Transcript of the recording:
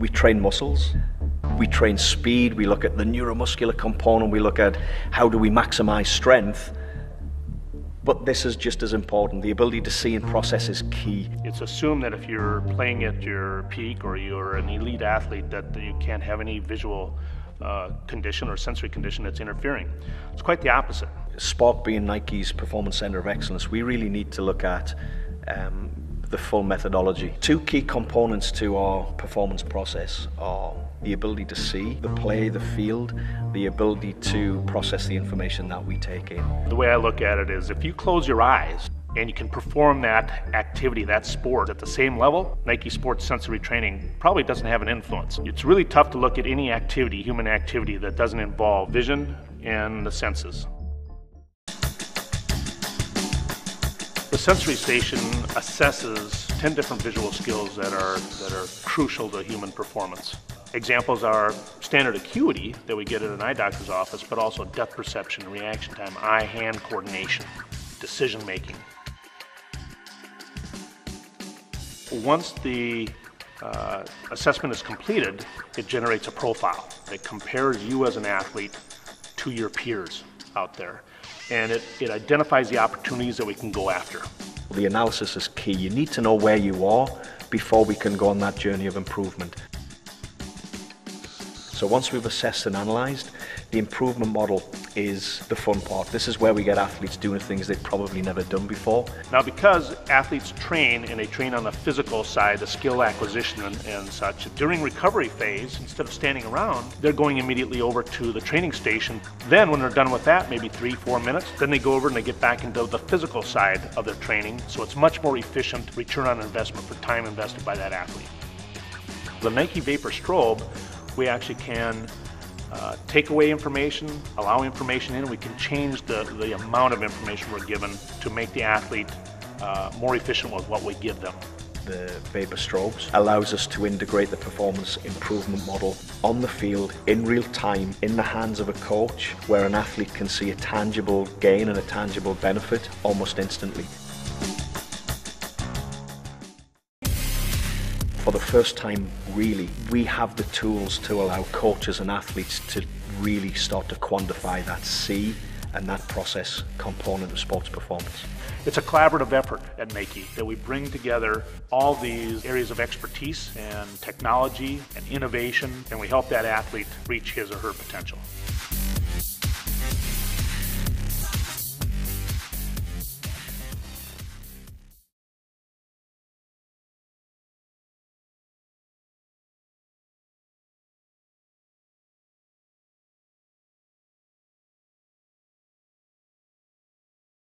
We train muscles, we train speed, we look at the neuromuscular component, we look at how do we maximize strength. But this is just as important. The ability to see and process is key. It's assumed that if you're playing at your peak or you're an elite athlete that you can't have any visual condition or sensory condition that's interfering. It's quite the opposite. SPARQ being Nike's Performance Center of Excellence, we really need to look at the full methodology. Two key components to our performance process are the ability to see, the play, the field, the ability to process the information that we take in. The way I look at it is if you close your eyes and you can perform that activity, that sport at the same level, Nike Sports Sensory Training probably doesn't have an influence. It's really tough to look at any activity, human activity, that doesn't involve vision and the senses. The sensory station assesses 10 different visual skills that are crucial to human performance. Examples are standard acuity that we get at an eye doctor's office, but also depth perception, reaction time, eye-hand coordination, decision making. Once the assessment is completed, it generates a profile that compares you as an athlete to your peers out there. And it identifies the opportunities that we can go after. The analysis is key. You need to know where you are before we can go on that journey of improvement. So once we've assessed and analysed, the improvement model is the fun part. This is where we get athletes doing things they've probably never done before. Now, because athletes train, and they train on the physical side, the skill acquisition and such, during recovery phase, instead of standing around, they're going immediately over to the training station. Then when they're done with that, maybe 3-4 minutes, then they go over and they get back into the physical side of their training. So it's much more efficient return on investment for time invested by that athlete. The Nike Vapor Strobe, we actually can take away information, allow information in. We can change the amount of information we're given to make the athlete more efficient with what we give them. The Vapor Strobes allows us to integrate the performance improvement model on the field in real time in the hands of a coach, where an athlete can see a tangible gain and a tangible benefit almost instantly. For the first time, really, we have the tools to allow coaches and athletes to really start to quantify that see and that process component of sports performance. It's a collaborative effort at Nike that we bring together all these areas of expertise and technology and innovation, and we help that athlete reach his or her potential.